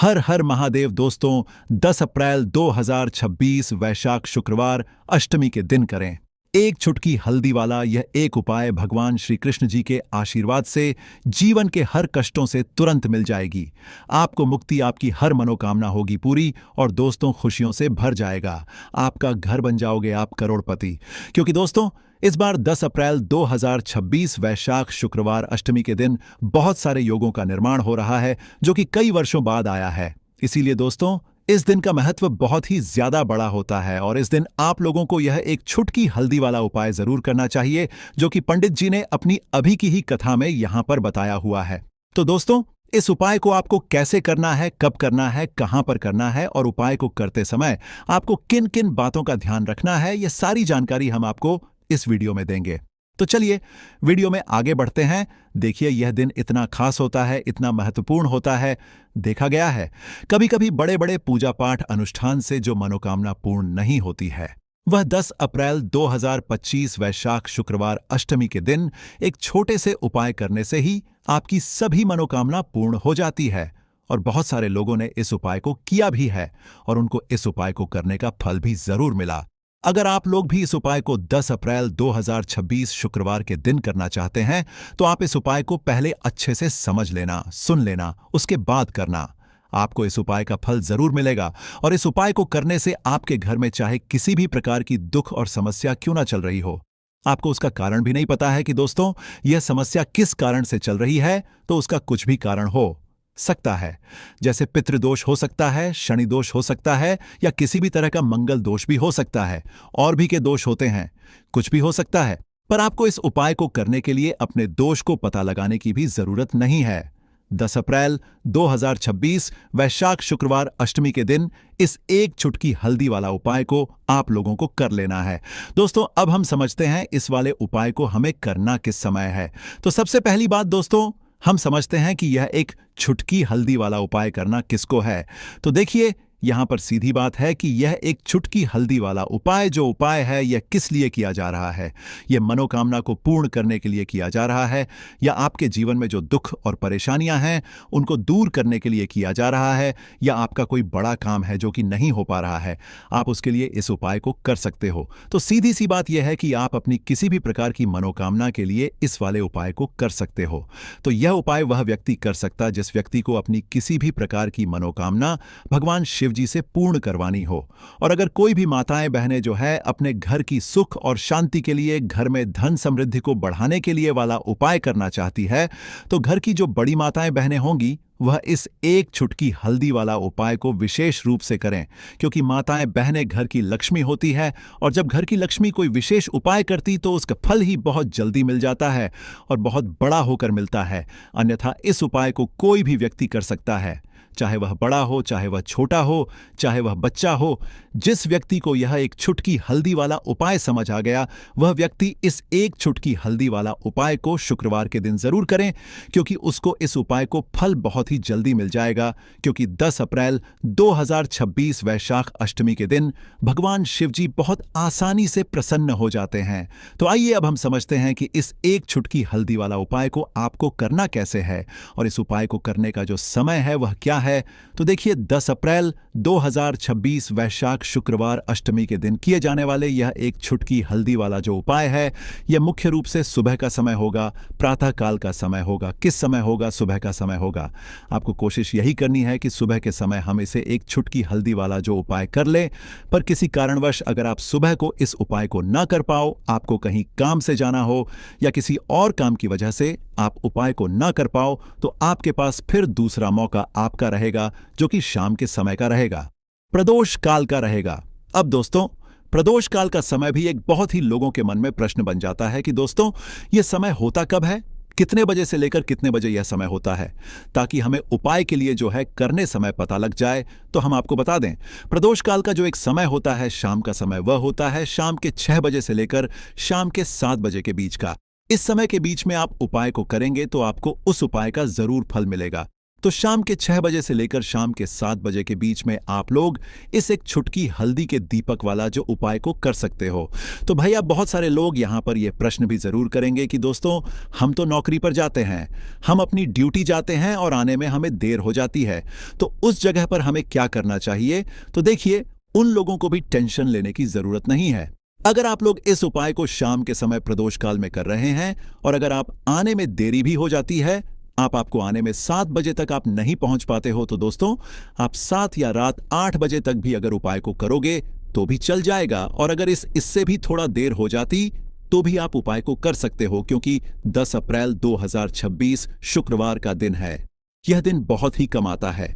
हर हर महादेव दोस्तों। 10 अप्रैल 2026 वैशाख शुक्रवार अष्टमी के दिन करें एक चुटकी हल्दी वाला यह एक उपाय। भगवान श्री कृष्ण जी के आशीर्वाद से जीवन के हर कष्टों से तुरंत मिल जाएगी। आपको मुक्ति, आपकी हर मनोकामना होगी पूरी और दोस्तों खुशियों से भर जाएगा। आपका घर बन जाओगे आप करोड़पति। क्योंकि दोस्तों इस बार 10 अप्रैल 2026 वैशाख शुक्रवार अष्टमी के दिन बहुत सारे योगों का निर्माण हो रहा है जो कि कई वर्षों बाद आया है। इसीलिए दोस्तों इस दिन का महत्व बहुत ही ज्यादा बड़ा होता है और इस दिन आप लोगों को यह एक छुटकी हल्दी वाला उपाय जरूर करना चाहिए जो कि पंडित जी ने अपनी अभी की ही कथा में यहां पर बताया हुआ है। तो दोस्तों इस उपाय को आपको कैसे करना है, कब करना है, कहां पर करना है और उपाय को करते समय आपको किन किन बातों का ध्यान रखना है, यह सारी जानकारी हम आपको इस वीडियो में देंगे। तो चलिए वीडियो में आगे बढ़ते हैं। देखिए यह दिन इतना खास होता है, इतना महत्वपूर्ण होता है। देखा गया है कभी कभी बड़े बड़े पूजा पाठ अनुष्ठान से जो मनोकामना पूर्ण नहीं होती है वह 10 अप्रैल 2025 वैशाख शुक्रवार अष्टमी के दिन एक छोटे से उपाय करने से ही आपकी सभी मनोकामना पूर्ण हो जाती है। और बहुत सारे लोगों ने इस उपाय को किया भी है और उनको इस उपाय को करने का फल भी जरूर मिला। अगर आप लोग भी इस उपाय को 10 अप्रैल 2026 शुक्रवार के दिन करना चाहते हैं तो आप इस उपाय को पहले अच्छे से समझ लेना, सुन लेना, उसके बाद करना। आपको इस उपाय का फल जरूर मिलेगा और इस उपाय को करने से आपके घर में चाहे किसी भी प्रकार की दुख और समस्या क्यों ना चल रही हो, आपको उसका कारण भी नहीं पता है कि दोस्तों यह समस्या किस कारण से चल रही है, तो उसका कुछ भी कारण हो सकता है। जैसे पितृदोष हो सकता है, शनि दोष हो सकता है या किसी भी तरह का मंगल दोष भी हो सकता है। और भी के दोष होते हैं, कुछ भी हो सकता है। पर आपको इस उपाय को करने के लिए अपने दोष को पता लगाने की भी जरूरत नहीं है। 10 अप्रैल 2026 वैशाख शुक्रवार अष्टमी के दिन इस एक चुटकी हल्दी वाला उपाय को आप लोगों को कर लेना है। दोस्तों अब हम समझते हैं इस वाले उपाय को हमें करना किस समय है। तो सबसे पहली बात दोस्तों हम समझते हैं कि यह एक छुटकी हल्दी वाला उपाय करना किसको है। तो देखिए यहां पर सीधी बात है कि यह एक छुटकी हल्दी वाला उपाय जो उपाय है यह किस लिए किया जा रहा है। यह मनोकामना को पूर्ण करने के लिए किया जा रहा है या आपके जीवन में जो दुख और परेशानियां हैं उनको दूर करने के लिए किया जा रहा है या आपका कोई बड़ा काम है जो कि नहीं हो पा रहा है, आप उसके लिए इस उपाय को कर सकते हो। तो सीधी सी बात यह है कि आप अपनी किसी भी प्रकार की मनोकामना के लिए इस वाले उपाय को कर सकते हो। तो यह उपाय वह व्यक्ति कर सकता जिस व्यक्ति को अपनी किसी भी प्रकार की मनोकामना भगवान शिव जी से पूर्ण करवानी हो। और अगर कोई भी माताएं बहनें जो है अपने घर की सुख और शांति के लिए, घर में धन समृद्धि को बढ़ाने के लिए वाला उपाय करना चाहती है तो घर की जो बड़ी माताएं बहनें होंगी वह इस एक छुटकी हल्दी वाला उपाय को विशेष रूप से करें। क्योंकि माताएं बहनें घर की लक्ष्मी होती है और जब घर की लक्ष्मी कोई विशेष उपाय करती तो उसका फल ही बहुत जल्दी मिल जाता है और बहुत बड़ा होकर मिलता है। अन्यथा इस उपाय को कोई भी व्यक्ति कर सकता है, चाहे वह बड़ा हो, चाहे वह छोटा हो, चाहे वह बच्चा हो। जिस व्यक्ति को यह एक छुटकी हल्दी वाला उपाय समझ आ गया वह व्यक्ति इस एक छुटकी हल्दी वाला उपाय को शुक्रवार के दिन जरूर करें क्योंकि उसको इस उपाय को फल बहुत ही जल्दी मिल जाएगा। क्योंकि 10 अप्रैल 2026 वैशाख अष्टमी के दिन भगवान शिव जी बहुत आसानी से प्रसन्न हो जाते हैं। तो आइए अब हम समझते हैं कि इस एक छुटकी हल्दी वाला उपाय को आपको करना कैसे है और इस उपाय को करने का जो समय है वह क्या है। तो देखिए 10 अप्रैल 2026 वैशाख शुक्रवार अष्टमी के दिन किए जाने वाले यह एक छुटकी हल्दी वाला जो उपाय है यह मुख्य रूप से सुबह का समय होगा, प्रातः काल का समय होगा। किस समय होगा? सुबह का समय होगा। आपको कोशिश यही करनी है कि सुबह के समय हम इसे एक छुटकी हल्दी वाला जो उपाय कर लें। पर किसी कारणवश अगर आप सुबह को इस उपाय को ना कर पाओ, आपको कहीं काम से जाना हो या किसी और काम की वजह से आप उपाय को ना कर पाओ तो आपके पास फिर दूसरा मौका आपका रहेगा जो कि शाम के समय का रहेगा, प्रदोष काल का रहेगा। अब दोस्तों प्रदोष काल का समय भी एक बहुत ही लोगों के मन में प्रश्न बन जाता है कि दोस्तों यह समय होता कब है, कितने बजे से लेकर कितने बजे यह समय होता है, ताकि हमें उपाय के लिए जो है करने समय पता लग जाए। तो हम आपको बता दें प्रदोष काल का जो एक समय होता है शाम का समय वह होता है शाम के 6 बजे से लेकर शाम के 7 बजे के बीच का। इस समय के बीच में आप उपाय को करेंगे तो आपको उस उपाय का जरूर फल मिलेगा। तो शाम के 6 बजे से लेकर शाम के 7 बजे के बीच में आप लोग इस एक छुटकी हल्दी के दीपक वाला जो उपाय को कर सकते हो। तो भाई अब बहुत सारे लोग यहाँ पर ये प्रश्न भी जरूर करेंगे कि दोस्तों हम तो नौकरी पर जाते हैं, हम अपनी ड्यूटी जाते हैं और आने में हमें देर हो जाती है, तो उस जगह पर हमें क्या करना चाहिए। तो देखिए, उन लोगों को भी टेंशन लेने की जरूरत नहीं है। अगर आप लोग इस उपाय को शाम के समय प्रदोष काल में कर रहे हैं और अगर आप आने में देरी भी हो जाती है, आपको आने में 7 बजे तक आप नहीं पहुंच पाते हो, तो दोस्तों आप 7 या रात 8 बजे तक भी अगर उपाय को करोगे तो भी चल जाएगा। और अगर इससे भी थोड़ा देर हो जाती तो भी आप उपाय को कर सकते हो, क्योंकि 10 अप्रैल 2026 शुक्रवार का दिन है। यह दिन बहुत ही कम आता है,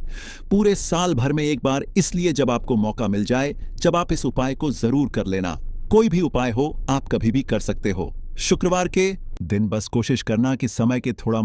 पूरे साल भर में एक बार, इसलिए जब आपको मौका मिल जाए जब आप इस उपाय को जरूर कर लेना। कोई भी उपाय हो आप कभी भी कर सकते हो। शुक्रवार के दिन बस कोशिश करना कि समय के थोड़ा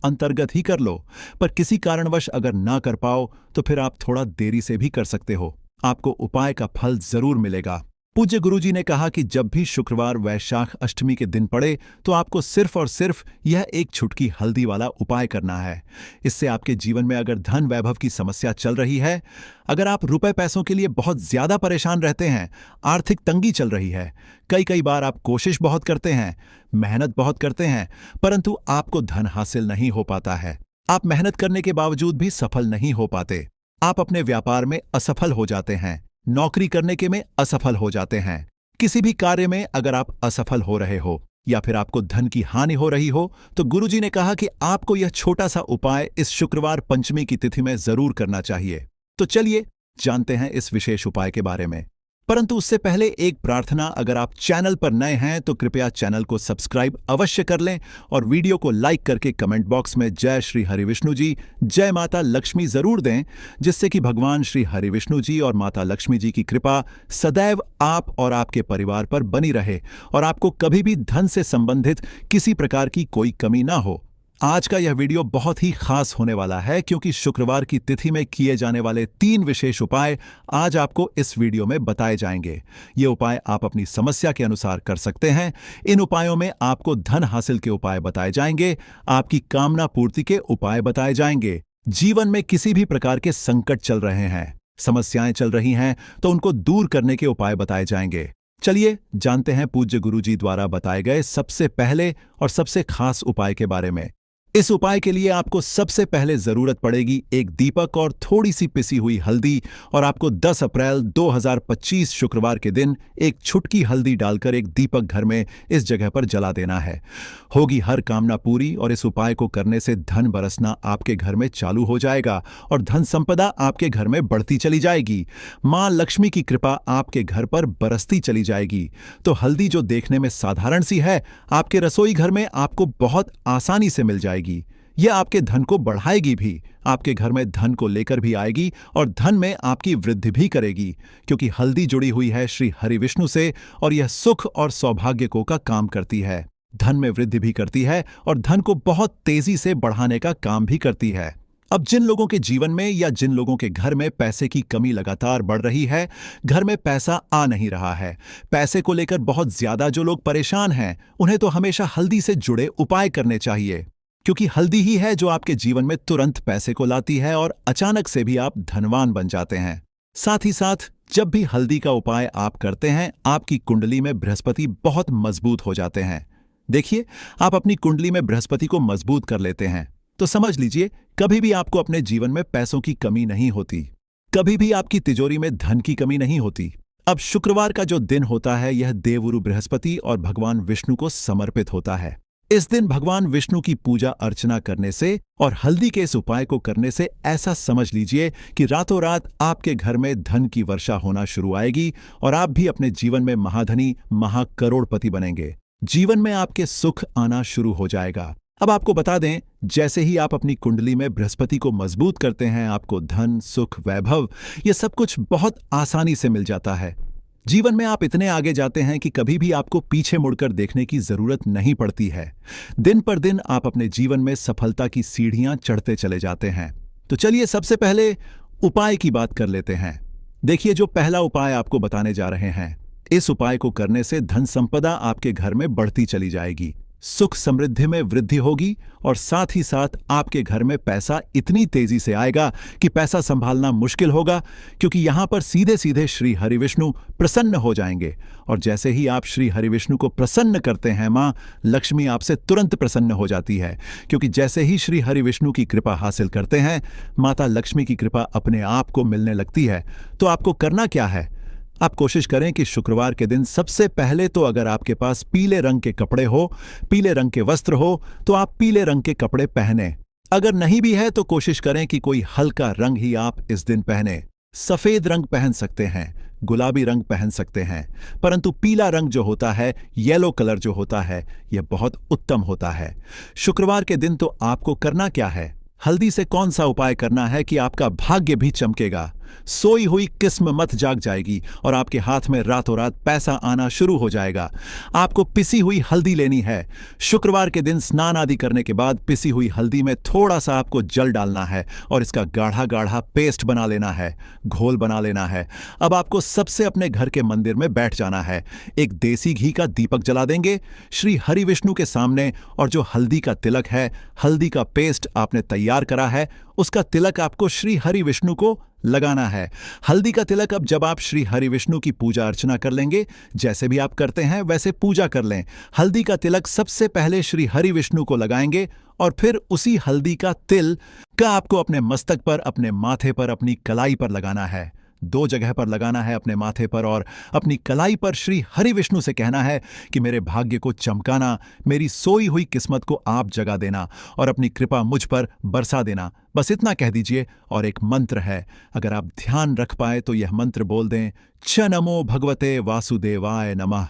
अंतर्गत ही कर लो, पर किसी कारणवश अगर ना कर पाओ तो फिर आप थोड़ा देरी से भी कर सकते हो, आपको उपाय का फल जरूर मिलेगा। पूज्य गुरुजी ने कहा कि जब भी शुक्रवार वैशाख अष्टमी के दिन पड़े तो आपको सिर्फ और सिर्फ यह एक छुटकी हल्दी वाला उपाय करना है। इससे आपके जीवन में अगर धन वैभव की समस्या चल रही है, अगर आप रुपए पैसों के लिए बहुत ज्यादा परेशान रहते हैं, आर्थिक तंगी चल रही है, कई बार आप कोशिश बहुत करते हैं, मेहनत बहुत करते हैं, परंतु आपको धन हासिल नहीं हो पाता है, आप मेहनत करने के बावजूद भी सफल नहीं हो पाते, आप अपने व्यापार में असफल हो जाते हैं, नौकरी करने के में असफल हो जाते हैं, किसी भी कार्य में अगर आप असफल हो रहे हो या फिर आपको धन की हानि हो रही हो, तो गुरुजी ने कहा कि आपको यह छोटा सा उपाय इस शुक्रवार पंचमी की तिथि में जरूर करना चाहिए। तो चलिए जानते हैं इस विशेष उपाय के बारे में, परंतु उससे पहले एक प्रार्थना, अगर आप चैनल पर नए हैं तो कृपया चैनल को सब्सक्राइब अवश्य कर लें और वीडियो को लाइक करके कमेंट बॉक्स में जय श्री हरिविष्णु जी, जय माता लक्ष्मी जरूर दें, जिससे कि भगवान श्री हरिविष्णु जी और माता लक्ष्मी जी की कृपा सदैव आप और आपके परिवार पर बनी रहे और आपको कभी भी धन से संबंधित किसी प्रकार की कोई कमी ना हो। आज का यह वीडियो बहुत ही खास होने वाला है, क्योंकि शुक्रवार की तिथि में किए जाने वाले 3 विशेष उपाय आज आपको इस वीडियो में बताए जाएंगे। ये उपाय आप अपनी समस्या के अनुसार कर सकते हैं। इन उपायों में आपको धन हासिल के उपाय बताए जाएंगे, आपकी कामना पूर्ति के उपाय बताए जाएंगे। जीवन में किसी भी प्रकार के संकट चल रहे हैं, समस्याएं चल रही हैं, तो उनको दूर करने के उपाय बताए जाएंगे। चलिए जानते हैं पूज्य गुरुजी द्वारा बताए गए सबसे पहले और सबसे खास उपाय के बारे में। इस उपाय के लिए आपको सबसे पहले जरूरत पड़ेगी एक दीपक और थोड़ी सी पिसी हुई हल्दी, और आपको 10 अप्रैल 2025 शुक्रवार के दिन एक छुटकी हल्दी डालकर एक दीपक घर में इस जगह पर जला देना है। होगी हर कामना पूरी और इस उपाय को करने से धन बरसना आपके घर में चालू हो जाएगा और धन संपदा आपके घर में बढ़ती चली जाएगी। मां लक्ष्मी की कृपा आपके घर पर बरसती चली जाएगी। तो हल्दी जो देखने में साधारण सी है, आपके रसोई घर में आपको बहुत आसानी से मिल जाएगी। यह आपके धन को बढ़ाएगी भी, आपके घर में धन को लेकर भी आएगी और धन में आपकी वृद्धि भी करेगी, क्योंकि हल्दी जुड़ी हुई है श्री हरिविष्णु से और यह सुख और सौभाग्य को का काम करती है, धन में वृद्धि भी करती है और धन को बहुत तेजी से बढ़ाने का काम भी करती है। अब जिन लोगों के जीवन में या जिन लोगों के घर में पैसे की कमी लगातार बढ़ रही है, घर में पैसा आ नहीं रहा है, पैसे को लेकर बहुत ज्यादा जो लोग परेशान हैं, उन्हें तो हमेशा हल्दी से जुड़े उपाय करने चाहिए, क्योंकि हल्दी ही है जो आपके जीवन में तुरंत पैसे को लाती है और अचानक से भी आप धनवान बन जाते हैं। साथ ही साथ जब भी हल्दी का उपाय आप करते हैं, आपकी कुंडली में बृहस्पति बहुत मजबूत हो जाते हैं। देखिए, आप अपनी कुंडली में बृहस्पति को मजबूत कर लेते हैं तो समझ लीजिए कभी भी आपको अपने जीवन में पैसों की कमी नहीं होती, कभी भी आपकी तिजोरी में धन की कमी नहीं होती। अब शुक्रवार का जो दिन होता है, यह देवगुरु बृहस्पति और भगवान विष्णु को समर्पित होता है। इस दिन भगवान विष्णु की पूजा अर्चना करने से और हल्दी के इस उपाय को करने से ऐसा समझ लीजिए कि रातों रात आपके घर में धन की वर्षा होना शुरू आएगी और आप भी अपने जीवन में महाधनी महाकरोड़पति बनेंगे। जीवन में आपके सुख आना शुरू हो जाएगा। अब आपको बता दें, जैसे ही आप अपनी कुंडली में बृहस्पति को मजबूत करते हैं, आपको धन, सुख, वैभव ये सब कुछ बहुत आसानी से मिल जाता है। जीवन में आप इतने आगे जाते हैं कि कभी भी आपको पीछे मुड़कर देखने की जरूरत नहीं पड़ती है। दिन पर दिन आप अपने जीवन में सफलता की सीढ़ियां चढ़ते चले जाते हैं। तो चलिए सबसे पहले उपाय की बात कर लेते हैं। देखिए, जो पहला उपाय आपको बताने जा रहे हैं, इस उपाय को करने से धन संपदा आपके घर में बढ़ती चली जाएगी। सुख समृद्धि में वृद्धि होगी और साथ ही साथ आपके घर में पैसा इतनी तेजी से आएगा कि पैसा संभालना मुश्किल होगा, क्योंकि यहां पर सीधे सीधे श्री हरिविष्णु प्रसन्न हो जाएंगे। और जैसे ही आप श्री हरिविष्णु को प्रसन्न करते हैं, मां लक्ष्मी आपसे तुरंत प्रसन्न हो जाती है, क्योंकि जैसे ही श्री हरिविष्णु की कृपा हासिल करते हैं, माता लक्ष्मी की कृपा अपने आप को मिलने लगती है। तो आपको करना क्या है? आप कोशिश करें कि शुक्रवार के दिन सबसे पहले तो अगर आपके पास पीले रंग के कपड़े हो, पीले रंग के वस्त्र हो, तो आप पीले रंग के कपड़े पहने। अगर नहीं भी है तो कोशिश करें कि कोई हल्का रंग ही आप इस दिन पहने। सफेद रंग पहन सकते हैं, गुलाबी रंग पहन सकते हैं, परंतु पीला रंग जो होता है, येलो कलर जो होता है, यह बहुत उत्तम होता है। शुक्रवार के दिन तो आपको करना क्या है? हल्दी से कौन सा उपाय करना है कि आपका भाग्य भी चमकेगा, सोई हुई किस्मत जाग जाएगी और आपके हाथ में रातों रात पैसा आना शुरू हो जाएगा। आपको पिसी हुई हल्दी लेनी है। शुक्रवार के दिन स्नान आदि करने के बाद पिसी हुई हल्दी में थोड़ा सा आपको जल डालना है और इसका गाढ़ा गाढ़ा पेस्ट बना लेना है, घोल बना लेना है। अब आपको सबसे अपने घर के मंदिर में बैठ जाना है, एक देसी घी का दीपक जला देंगे श्री हरिविष्णु के सामने, और जो हल्दी का तिलक है, हल्दी का पेस्ट आपने तैयार करा है, उसका तिलक आपको श्री हरिविष्णु को लगाना है। हल्दी का तिलक अब जब आप श्री हरिविष्णु की पूजा अर्चना कर लेंगे, जैसे भी आप करते हैं वैसे पूजा कर लें। हल्दी का तिलक सबसे पहले श्री हरिविष्णु को लगाएंगे और फिर उसी हल्दी का तिल का आपको अपने मस्तक पर, अपने माथे पर, अपनी कलाई पर लगाना है। 2 जगह पर लगाना है, अपने माथे पर और अपनी कलाई पर। श्री हरिविष्णु से कहना है कि मेरे भाग्य को चमकाना, मेरी सोई हुई किस्मत को आप जगा देना और अपनी कृपा मुझ पर बरसा देना। बस इतना कह दीजिए। और एक मंत्र है, अगर आप ध्यान रख पाए तो यह मंत्र बोल दें, च नमो भगवते वासुदेवाय नमः।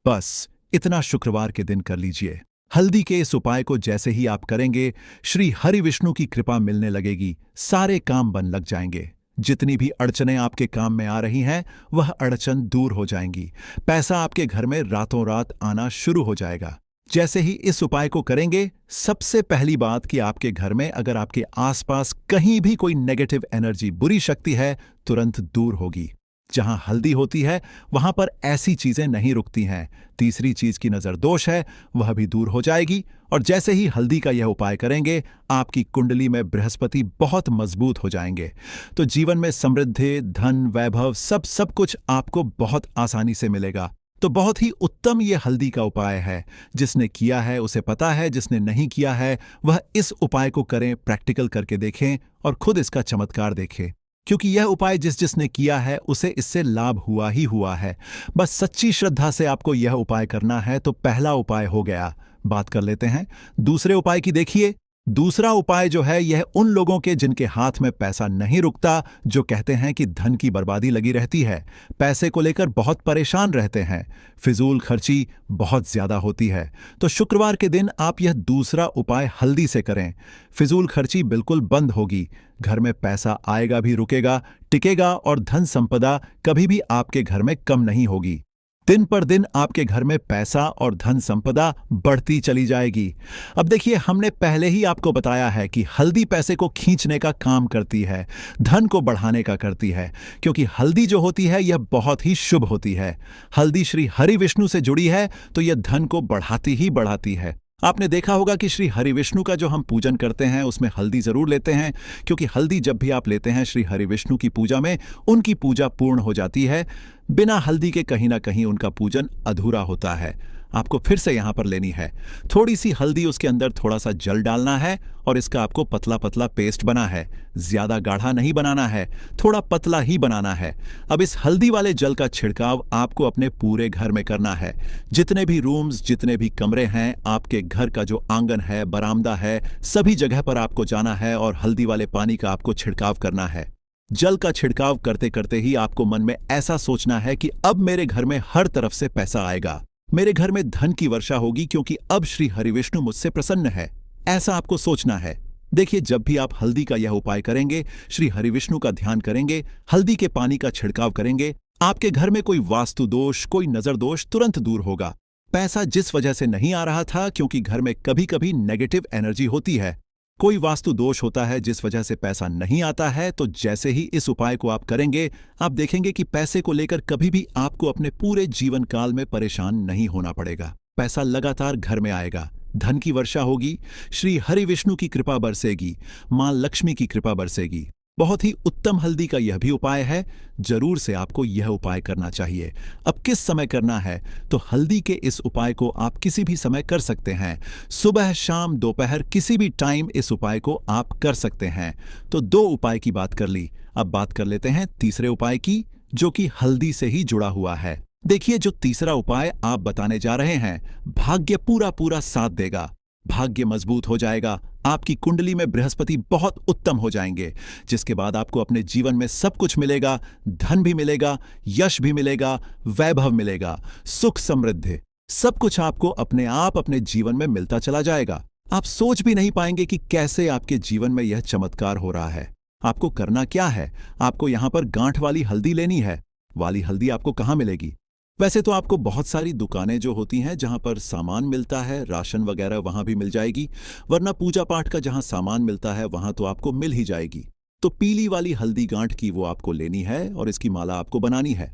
बस इतना शुक्रवार के दिन कर लीजिए। हल्दी के इस उपाय को जैसे ही आप करेंगे, श्री हरिविष्णु की कृपा मिलने लगेगी, सारे काम बन लग जाएंगे। जितनी भी अड़चनें आपके काम में आ रही हैं, वह अड़चन दूर हो जाएंगी। पैसा आपके घर में रातों रात आना शुरू हो जाएगा। जैसे ही इस उपाय को करेंगे, सबसे पहली बात कि आपके घर में अगर आपके आसपास कहीं भी कोई नेगेटिव एनर्जी, बुरी शक्ति है, तुरंत दूर होगी। जहां हल्दी होती है वहां पर ऐसी चीजें नहीं रुकती हैं। तीसरी चीज की नजर दोष है, वह भी दूर हो जाएगी। और जैसे ही हल्दी का यह उपाय करेंगे, आपकी कुंडली में बृहस्पति बहुत मजबूत हो जाएंगे। तो जीवन में समृद्धि, धन, वैभव सब कुछ आपको बहुत आसानी से मिलेगा। तो बहुत ही उत्तम ये हल्दी का उपाय है। जिसने किया है उसे पता है, जिसने नहीं किया है वह इस उपाय को करें, प्रैक्टिकल करके देखें और खुद इसका चमत्कार देखें। क्योंकि यह उपाय जिसने किया है उसे इससे लाभ हुआ ही हुआ है। बस सच्ची श्रद्धा से आपको यह उपाय करना है। तो पहला उपाय हो गया। बात कर लेते हैं दूसरे उपाय की। देखिए, दूसरा उपाय जो है यह उन लोगों के जिनके हाथ में पैसा नहीं रुकता, जो कहते हैं कि धन की बर्बादी लगी रहती है, पैसे को लेकर बहुत परेशान रहते हैं, फिजूल खर्ची बहुत ज्यादा होती है। तो शुक्रवार के दिन आप यह दूसरा उपाय हल्दी से करें। फिजूल खर्ची बिल्कुल बंद होगी, घर में पैसा आएगा भी, रुकेगा, टिकेगा और धन संपदा कभी भी आपके घर में कम नहीं होगी। दिन पर दिन आपके घर में पैसा और धन संपदा बढ़ती चली जाएगी। अब देखिए, हमने पहले ही आपको बताया है कि हल्दी पैसे को खींचने का काम करती है, धन को बढ़ाने का करती है, क्योंकि हल्दी जो होती है यह बहुत ही शुभ होती है। हल्दी श्री हरिविष्णु से जुड़ी है तो यह धन को बढ़ाती ही बढ़ाती है। आपने देखा होगा कि श्री हरिविष्णु का जो हम पूजन करते हैं उसमें हल्दी जरूर लेते हैं, क्योंकि हल्दी जब भी आप लेते हैं श्री हरिविष्णु की पूजा में, उनकी पूजा पूर्ण हो जाती है। बिना हल्दी के कहीं ना कहीं उनका पूजन अधूरा होता है। आपको फिर से यहां पर लेनी है थोड़ी सी हल्दी, उसके अंदर थोड़ा सा जल डालना है और इसका आपको पतला पतला पेस्ट बना है। ज्यादा गाढ़ा नहीं बनाना है, थोड़ा पतला ही बनाना है। अब इस हल्दी वाले जल का छिड़काव आपको अपने पूरे घर में करना है। जितने भी रूम्स, जितने भी कमरे हैं, आपके घर का जो आंगन है, बरामदा है, सभी जगह पर आपको जाना है और हल्दी वाले पानी का आपको छिड़काव करना है। जल का छिड़काव करते करते ही आपको मन में ऐसा सोचना है कि अब मेरे घर में हर तरफ से पैसा आएगा, मेरे घर में धन की वर्षा होगी, क्योंकि अब श्री हरिविष्णु मुझसे प्रसन्न है। ऐसा आपको सोचना है। देखिए, जब भी आप हल्दी का यह उपाय करेंगे, श्री हरिविष्णु का ध्यान करेंगे, हल्दी के पानी का छिड़काव करेंगे, आपके घर में कोई वास्तु दोष, कोई नजर दोष तुरंत दूर होगा। पैसा जिस वजह से नहीं आ रहा था, क्योंकि घर में कभी कभी नेगेटिव एनर्जी होती है, कोई वास्तु दोष होता है जिस वजह से पैसा नहीं आता है, तो जैसे ही इस उपाय को आप करेंगे, आप देखेंगे कि पैसे को लेकर कभी भी आपको अपने पूरे जीवन काल में परेशान नहीं होना पड़ेगा। पैसा लगातार घर में आएगा। धन की वर्षा होगी, श्री हरि विष्णु की कृपा बरसेगी, मां लक्ष्मी की कृपा बरसेगी। बहुत ही उत्तम हल्दी का यह भी उपाय है, जरूर से आपको यह उपाय करना चाहिए। अब किस समय करना है, तो हल्दी के इस उपाय को आप किसी भी समय कर सकते हैं। सुबह, शाम, दोपहर, किसी भी टाइम इस उपाय को आप कर सकते हैं। तो 2 उपाय की बात कर ली, अब बात कर लेते हैं तीसरे उपाय की, जो कि हल्दी से ही जुड़ा हुआ है। देखिए, जो तीसरा उपाय आप बताने जा रहे हैं, भाग्य पूरा पूरा साथ देगा, भाग्य मजबूत हो जाएगा, आपकी कुंडली में बृहस्पति बहुत उत्तम हो जाएंगे, जिसके बाद आपको अपने जीवन में सब कुछ मिलेगा, धन भी मिलेगा, यश भी मिलेगा, वैभव मिलेगा, सुख समृद्धि, सब कुछ आपको अपने आप अपने जीवन में मिलता चला जाएगा। आप सोच भी नहीं पाएंगे कि कैसे आपके जीवन में यह चमत्कार हो रहा है। आपको करना क्या है, आपको यहां पर गांठ वाली हल्दी लेनी है। वाली हल्दी आपको कहां मिलेगी? वैसे तो आपको बहुत सारी दुकानें जो होती हैं जहां पर सामान मिलता है, राशन वगैरह, वहां भी मिल जाएगी, वरना पूजा पाठ का जहां सामान मिलता है वहां तो आपको मिल ही जाएगी। तो पीली वाली हल्दी गांठ की वो आपको लेनी है और इसकी माला आपको बनानी है।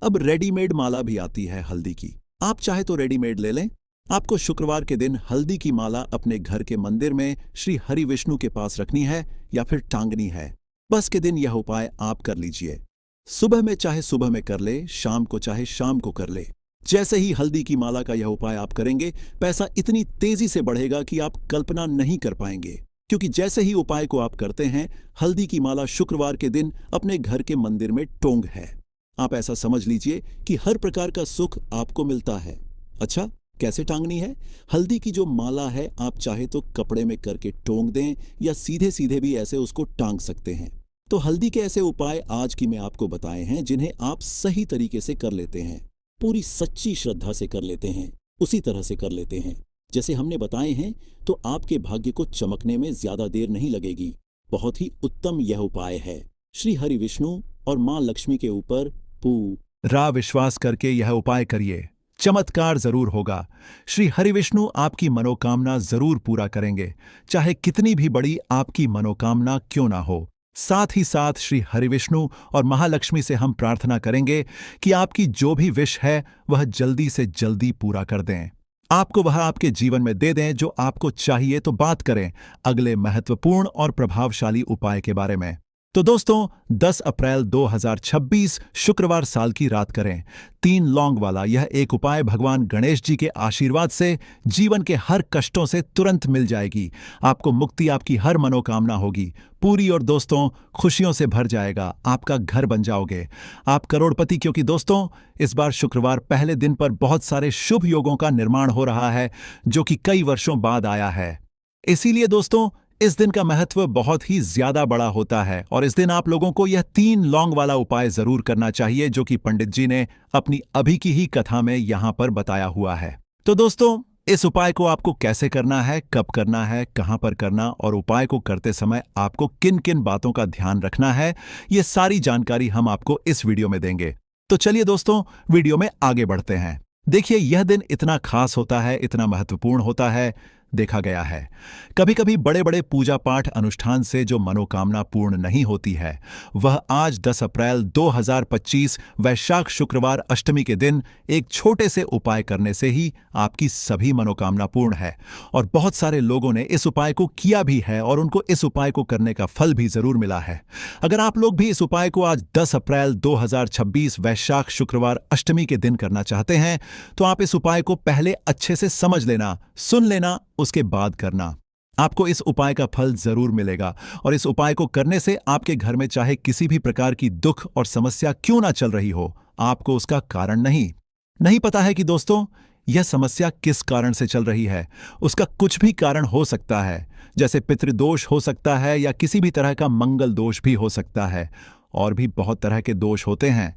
अब रेडीमेड माला भी आती है हल्दी की, आप चाहे तो रेडीमेड ले लें। आपको शुक्रवार के दिन हल्दी की माला अपने घर के मंदिर में श्री हरि विष्णु के पास रखनी है या फिर टांगनी है। बस के दिन यह उपाय आप कर लीजिए। सुबह में चाहे सुबह में कर ले, शाम को चाहे शाम को कर ले। जैसे ही हल्दी की माला का यह उपाय आप करेंगे, पैसा इतनी तेजी से बढ़ेगा कि आप कल्पना नहीं कर पाएंगे। क्योंकि जैसे ही उपाय को आप करते हैं, हल्दी की माला शुक्रवार के दिन अपने घर के मंदिर में टोंग है। आप ऐसा समझ लीजिए कि हर प्रकार का सुख आपको मिलता है। अच्छा, कैसे टांगनी है? हल्दी की जो माला है, आप चाहे तो कपड़े में करके टोंग दें या सीधे सीधे भी ऐसे उसको टांग सकते हैं। तो हल्दी के ऐसे उपाय आज की मैं आपको बताए हैं, जिन्हें आप सही तरीके से कर लेते हैं, पूरी सच्ची श्रद्धा से कर लेते हैं, उसी तरह से कर लेते हैं जैसे हमने बताए हैं, तो आपके भाग्य को चमकने में ज्यादा देर नहीं लगेगी। बहुत ही उत्तम यह उपाय है। श्री हरि विष्णु और मां लक्ष्मी के ऊपर पूरा विश्वास करके यह उपाय करिए, चमत्कार जरूर होगा। श्री हरि विष्णु आपकी मनोकामना जरूर पूरा करेंगे, चाहे कितनी भी बड़ी आपकी मनोकामना क्यों ना हो। साथ ही साथ श्री हरि विष्णु और महालक्ष्मी से हम प्रार्थना करेंगे कि आपकी जो भी विश है वह जल्दी से जल्दी पूरा कर दें, आपको वह आपके जीवन में दे दें जो आपको चाहिए। तो बात करें अगले महत्वपूर्ण और प्रभावशाली उपाय के बारे में। तो दोस्तों, 10 अप्रैल 2026 शुक्रवार साल की रात करें 3 लौंग वाला यह एक उपाय भगवान गणेश जी के आशीर्वाद से जीवन के हर कष्टों से तुरंत मिल जाएगी। आपको मुक्ति, आपकी हर मनोकामना होगी पूरी, और दोस्तों खुशियों से भर जाएगा, आपका घर बन जाओगे, आप करोड़पति। क्योंकि दोस्तों, इस बार शुक्रवार पहले दिन पर बहुत सारे शुभ योगों का निर्माण हो रहा है, जो कि कई वर्षों बाद आया है। इसीलिए दोस्तों, इस दिन का महत्व बहुत ही ज्यादा बड़ा होता है और इस दिन आप लोगों को यह 3 लौंग वाला उपाय जरूर करना चाहिए, जो कि पंडित जी ने अपनी अभी की ही कथा में यहां पर बताया हुआ है। तो दोस्तों, इस उपाय को आपको कैसे करना है, कब करना है, कहां पर करना और उपाय को करते समय आपको किन किन बातों का ध्यान रखना है, ये सारी जानकारी हम आपको इस वीडियो में देंगे। तो चलिए दोस्तों, वीडियो में आगे बढ़ते हैं। देखिए, यह दिन इतना खास होता है, इतना महत्वपूर्ण होता है, देखा गया है कभी कभी बड़े बड़े पूजा पाठ अनुष्ठान से जो मनोकामना पूर्ण नहीं होती है, वह आज 10 अप्रैल 2025 वैशाख शुक्रवार अष्टमी के दिन एक छोटे से उपाय करने से ही आपकी सभी मनोकामना पूर्ण है। और बहुत सारे लोगों ने इस उपाय को किया भी है और उनको इस उपाय को करने का फल भी जरूर मिला है। अगर आप लोग भी इस उपाय को आज 10 अप्रैल 2026 वैशाख शुक्रवार अष्टमी के दिन करना चाहते हैं, तो आप इस उपाय को पहले अच्छे से समझ लेना, सुन लेना, उसके बाद करना। आपको इस उपाय का फल जरूर मिलेगा और इस उपाय को करने से आपके घर में चाहे किसी भी प्रकार की दुख और समस्या क्यों ना चल रही हो, आपको उसका कारण नहीं पता है कि दोस्तों यह समस्या किस कारण से चल रही है। उसका कुछ भी कारण हो सकता है, जैसे पितृदोष हो सकता है या किसी भी तरह का मंगल दोष भी हो सकता है, और भी बहुत तरह के दोष होते हैं,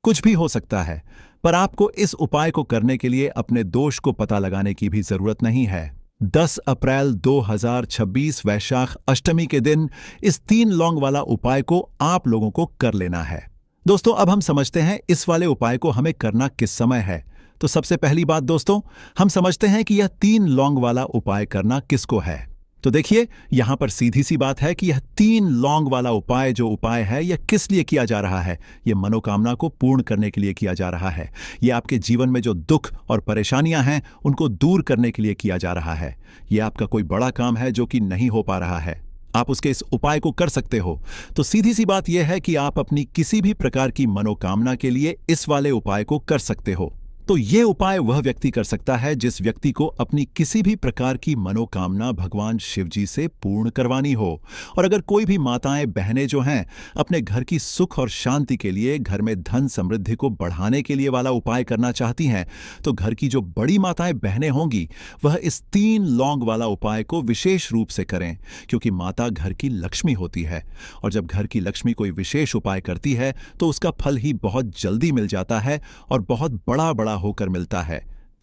कुछ भी हो सकता है। पर आपको इस उपाय को करने के लिए अपने दोष को पता लगाने की भी जरूरत नहीं है। 10 अप्रैल 2026 वैशाख अष्टमी के दिन इस 3 लौंग वाला उपाय को आप लोगों को कर लेना है। दोस्तों, अब हम समझते हैं इस वाले उपाय को हमें करना किस समय है। तो सबसे पहली बात दोस्तों, हम समझते हैं कि यह 3 लौंग वाला उपाय करना किसको है। तो देखिए, यहां पर सीधी सी बात है कि यह 3 लौंग वाला उपाय जो उपाय है यह किस लिए किया जा रहा है। यह मनोकामना को पूर्ण करने के लिए किया जा रहा है। यह आपके जीवन में जो दुख और परेशानियां हैं उनको दूर करने के लिए किया जा रहा है। यह आपका कोई बड़ा काम है जो कि नहीं हो पा रहा है, आप उसके इस उपाय को कर सकते हो। तो सीधी सी बात यह है कि आप अपनी किसी भी प्रकार की मनोकामना के लिए इस वाले उपाय को कर सकते हो। तो यह उपाय वह व्यक्ति कर सकता है जिस व्यक्ति को अपनी किसी भी प्रकार की मनोकामना भगवान शिव जी से पूर्ण करवानी हो। और अगर कोई भी माताएं बहनें जो हैं अपने घर की सुख और शांति के लिए, घर में धन समृद्धि को बढ़ाने के लिए वाला उपाय करना चाहती हैं, तो घर की जो बड़ी माताएं बहनें होंगी वह इस 3 लौंग वाला उपाय को विशेष रूप से करें, क्योंकि माता घर की लक्ष्मी होती है। और जब घर की लक्ष्मी कोई विशेष उपाय करती है तो उसका फल ही बहुत जल्दी मिल जाता है और बहुत बड़ा होकर मिलता है।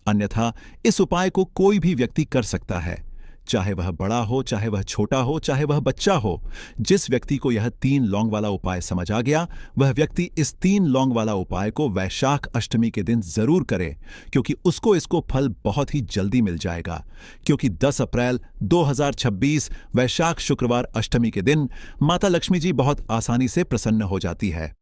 अन्यथा इस उपाय को कोई भी व्यक्ति कर सकता है, चाहे वह बड़ा हो, चाहे वह छोटा हो, चाहे वह बच्चा हो। जिस व्यक्ति को यह 3 लौंग वाला उपाय समझ आ गया, वह व्यक्ति इस 3 लौंग वाला उपाय को वैशाख अष्टमी के दिन जरूर करे, क्योंकि उसको इसको फल बहुत ही जल्दी मिल जाएगा। क्योंकि 10 अप्रैल 2026 वैशाख शुक्रवार अष्टमी के दिन माता लक्ष्मी जी बहुत आसानी से प्रसन्न हो जाती है।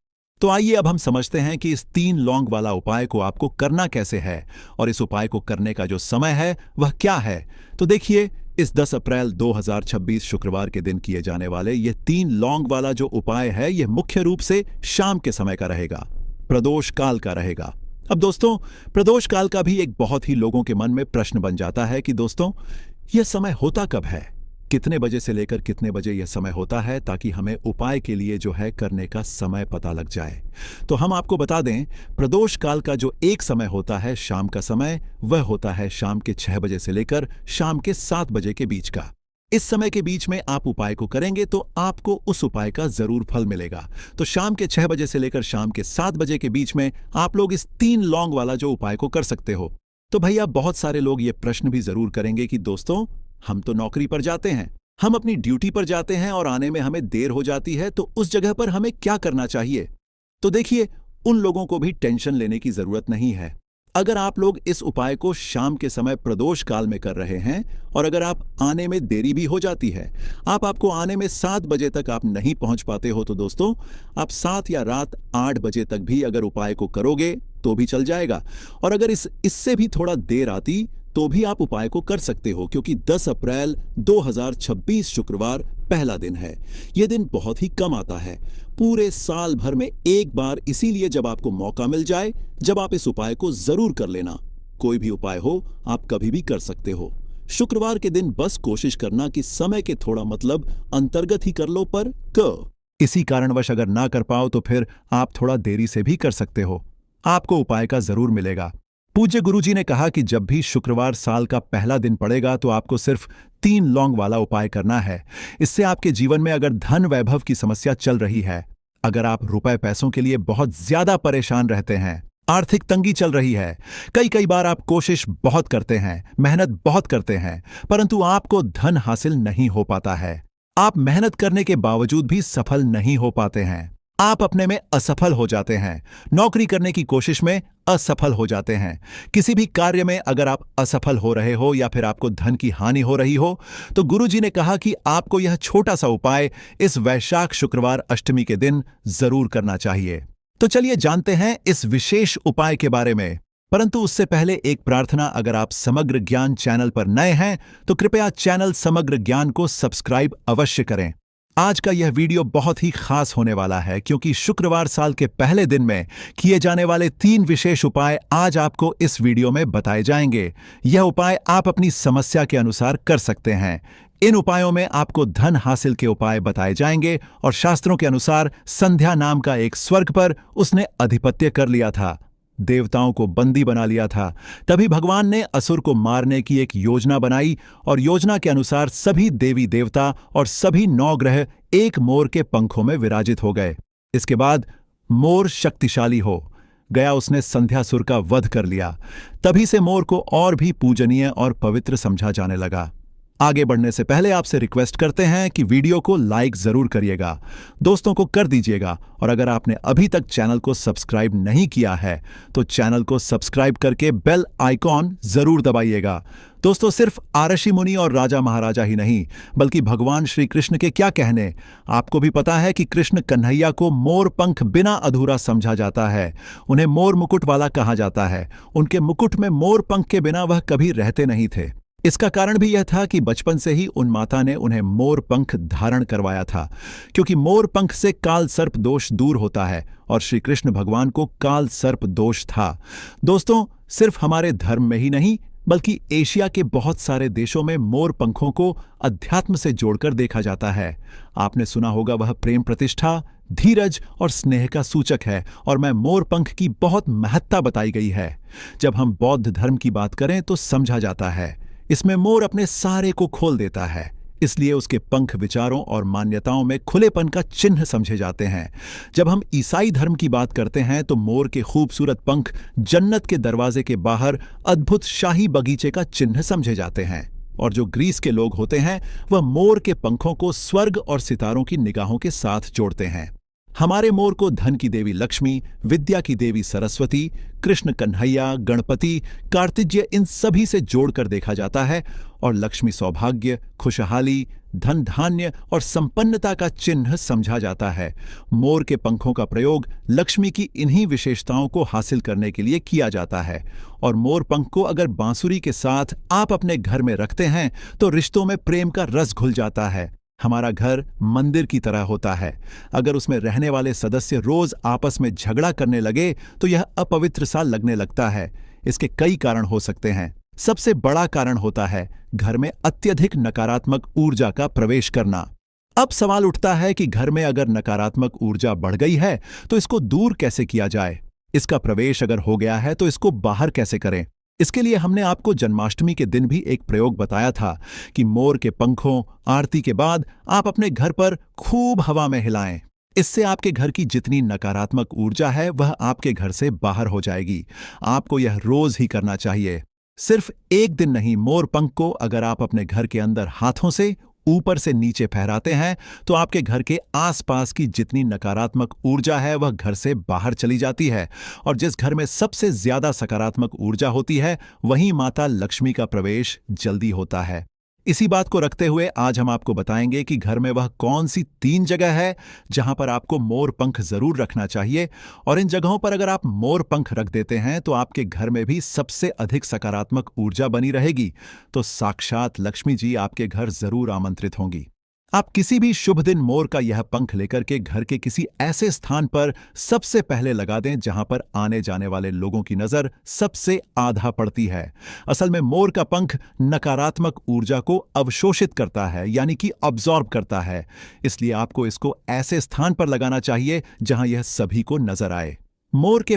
तो आइए अब हम समझते हैं कि इस 3 लौंग वाला उपाय को आपको करना कैसे है और इस उपाय को करने का जो समय है वह क्या है। तो देखिए, इस 10 अप्रैल 2026 शुक्रवार के दिन किए जाने वाले ये 3 लौंग वाला जो उपाय है यह मुख्य रूप से शाम के समय का रहेगा, प्रदोष काल का रहेगा। अब दोस्तों, प्रदोष काल का भी एक बहुत ही लोगों के मन में प्रश्न बन जाता है कि दोस्तों यह समय होता कब है, कितने बजे से लेकर कितने बजे यह समय होता है, ताकि हमें उपाय के लिए जो है करने का समय पता लग जाए। तो हम आपको बता दें, प्रदोष काल का जो एक समय होता है शाम का समय, वह होता है शाम के 6 बजे से लेकर शाम के 7 बजे के बीच का। इस समय के बीच में आप उपाय को करेंगे तो आपको उस उपाय का जरूर फल मिलेगा। तो शाम के 6 बजे से लेकर शाम के 7 बजे के बीच में आप लोग इस 3 लौंग वाला जो उपाय को कर सकते हो। तो भैया, बहुत सारे लोग ये प्रश्न भी जरूर करेंगे कि दोस्तों हम तो नौकरी पर जाते हैं, हम अपनी ड्यूटी पर जाते हैं और आने में हमें देर हो जाती है, तो उस जगह पर हमें क्या करना चाहिए। तो देखिए, उन लोगों को भी टेंशन लेने की जरूरत नहीं है। अगर आप लोग इस उपाय को शाम के समय प्रदोष काल में कर रहे हैं और अगर आप आने में देरी भी हो जाती है, आपको आने में 7 बजे तक आप नहीं पहुंच पाते हो, तो दोस्तों आप 7 या रात 8 बजे तक भी अगर उपाय को करोगे तो भी चल जाएगा। और अगर इससे भी थोड़ा देर आती तो भी आप उपाय को कर सकते हो, क्योंकि 10 अप्रैल 2026 शुक्रवार पहला दिन है। यह दिन बहुत ही कम आता है, पूरे साल भर में एक बार, इसीलिए जब आपको मौका मिल जाए, जब आप इस उपाय को जरूर कर लेना। कोई भी उपाय हो आप कभी भी कर सकते हो। शुक्रवार के दिन बस कोशिश करना कि समय के थोड़ा मतलब अंतर्गत ही कर लो, पर इसी कारणवश अगर ना कर पाओ तो फिर आप थोड़ा देरी से भी कर सकते हो, आपको उपाय का जरूर मिलेगा। पूज्य गुरुजी ने कहा कि जब भी शुक्रवार साल का पहला दिन पड़ेगा तो आपको सिर्फ 3 लौंग वाला उपाय करना है। इससे आपके जीवन में अगर धन वैभव की समस्या चल रही है, अगर आप रुपए पैसों के लिए बहुत ज्यादा परेशान रहते हैं, आर्थिक तंगी चल रही है, कई बार आप कोशिश बहुत करते हैं, मेहनत बहुत करते हैं, परंतु आपको धन हासिल नहीं हो पाता है, आप मेहनत करने के बावजूद भी सफल नहीं हो पाते हैं, आप अपने में असफल हो जाते हैं, नौकरी करने की कोशिश में असफल हो जाते हैं, किसी भी कार्य में अगर आप असफल हो रहे हो या फिर आपको धन की हानि हो रही हो, तो गुरुजी ने कहा कि आपको यह छोटा सा उपाय इस वैशाख शुक्रवार अष्टमी के दिन जरूर करना चाहिए। तो चलिए जानते हैं इस विशेष उपाय के बारे में। परंतु उससे पहले एक प्रार्थना, अगर आप समग्र ज्ञान चैनल पर नए हैं तो कृपया चैनल समग्र ज्ञान को सब्सक्राइब अवश्य करें। आज का यह वीडियो बहुत ही खास होने वाला है, क्योंकि शुक्रवार साल के पहले दिन में किए जाने वाले 3 विशेष उपाय आज आपको इस वीडियो में बताए जाएंगे। यह उपाय आप अपनी समस्या के अनुसार कर सकते हैं। इन उपायों में आपको धन हासिल के उपाय बताए जाएंगे और शास्त्रों के अनुसार संध्या नाम का एक स्वर्ग पर उसने अधिपत्य कर लिया था, देवताओं को बंदी बना लिया था। तभी भगवान ने असुर को मारने की एक योजना बनाई और योजना के अनुसार सभी देवी देवता और सभी 9 ग्रह एक मोर के पंखों में विराजित हो गए। इसके बाद मोर शक्तिशाली हो गया, उसने संध्यासुर का वध कर लिया। तभी से मोर को और भी पूजनीय और पवित्र समझा जाने लगा। आगे बढ़ने से पहले आपसे रिक्वेस्ट करते हैं कि वीडियो को लाइक जरूर करिएगा, दोस्तों को कर दीजिएगा, और अगर आपने अभी तक चैनल को सब्सक्राइब नहीं किया है तो चैनल को सब्सक्राइब करके बेल आइकॉन जरूर दबाइएगा। दोस्तों, सिर्फ आरषि मुनि और राजा महाराजा ही नहीं बल्कि भगवान श्री कृष्ण के क्या कहने, आपको भी पता है कि कृष्ण कन्हैया को मोर पंख बिना अधूरा समझा जाता है। उन्हें मोर मुकुट वाला कहा जाता है। उनके मुकुट में मोर पंख के बिना वह कभी रहते नहीं थे। इसका कारण भी यह था कि बचपन से ही उन माता ने उन्हें मोर पंख धारण करवाया था, क्योंकि मोर पंख से काल सर्प दोष दूर होता है और श्री कृष्ण भगवान को काल सर्प दोष था। दोस्तों, सिर्फ हमारे धर्म में ही नहीं बल्कि एशिया के बहुत सारे देशों में मोर पंखों को अध्यात्म से जोड़कर देखा जाता है। आपने सुना होगा वह प्रेम प्रतिष्ठा, धीरज और स्नेह का सूचक है, और मैं मोर पंख की बहुत महत्ता बताई गई है। जब हम बौद्ध धर्म की बात करें तो समझा जाता है इसमें मोर अपने सारे को खोल देता है, इसलिए उसके पंख विचारों और मान्यताओं में खुलेपन का चिन्ह समझे जाते हैं। जब हम ईसाई धर्म की बात करते हैं तो मोर के खूबसूरत पंख जन्नत के दरवाजे के बाहर अद्भुत शाही बगीचे का चिन्ह समझे जाते हैं, और जो ग्रीस के लोग होते हैं वह मोर के पंखों को स्वर्ग और सितारों की निगाहों के साथ जोड़ते हैं। हमारे मोर को धन की देवी लक्ष्मी, विद्या की देवी सरस्वती, कृष्ण कन्हैया, गणपति, कार्तिज्य, इन सभी से जोड़कर देखा जाता है, और लक्ष्मी सौभाग्य, खुशहाली, धन धान्य और संपन्नता का चिन्ह समझा जाता है। मोर के पंखों का प्रयोग लक्ष्मी की इन्हीं विशेषताओं को हासिल करने के लिए किया जाता है, और मोर पंख को अगर बांसुरी के साथ आप अपने घर में रखते हैं तो रिश्तों में प्रेम का रस घुल जाता है। हमारा घर मंदिर की तरह होता है। अगर उसमें रहने वाले सदस्य रोज आपस में झगड़ा करने लगे तो यह अपवित्र सा लगने लगता है। इसके कई कारण हो सकते हैं। सबसे बड़ा कारण होता है घर में अत्यधिक नकारात्मक ऊर्जा का प्रवेश करना। अब सवाल उठता है कि घर में अगर नकारात्मक ऊर्जा बढ़ गई है तो इसको दूर कैसे किया जाए। इसका प्रवेश अगर हो गया है तो इसको बाहर कैसे करें। इसके लिए हमने आपको जन्माष्टमी के दिन भी एक प्रयोग बताया था कि मोर के पंखों आरती के बाद आप अपने घर पर खूब हवा में हिलाएं। इससे आपके घर की जितनी नकारात्मक ऊर्जा है वह आपके घर से बाहर हो जाएगी। आपको यह रोज ही करना चाहिए, सिर्फ एक दिन नहीं। मोर पंख को अगर आप अपने घर के अंदर हाथों से ऊपर से नीचे फहराते हैं तो आपके घर के आसपास की जितनी नकारात्मक ऊर्जा है वह घर से बाहर चली जाती है, और जिस घर में सबसे ज्यादा सकारात्मक ऊर्जा होती है वहीं माता लक्ष्मी का प्रवेश जल्दी होता है। इसी बात को रखते हुए आज हम आपको बताएंगे कि घर में वह कौन सी 3 जगह है जहां पर आपको मोर पंख जरूर रखना चाहिए, और इन जगहों पर अगर आप मोर पंख रख देते हैं तो आपके घर में भी सबसे अधिक सकारात्मक ऊर्जा बनी रहेगी। तो साक्षात लक्ष्मी जी आपके घर जरूर आमंत्रित होंगी। आप किसी भी शुभ दिन मोर का यह पंख लेकर के घर के किसी ऐसे स्थान पर सबसे पहले लगा दें जहां पर आने जाने वाले लोगों की नजर सबसे आधा पड़ती है। असल में मोर का पंख नकारात्मक ऊर्जा को अवशोषित करता है, यानी कि अब्जॉर्ब करता है। इसलिए आपको इसको ऐसे स्थान पर लगाना चाहिए जहां यह सभी को नजर आए। मोर के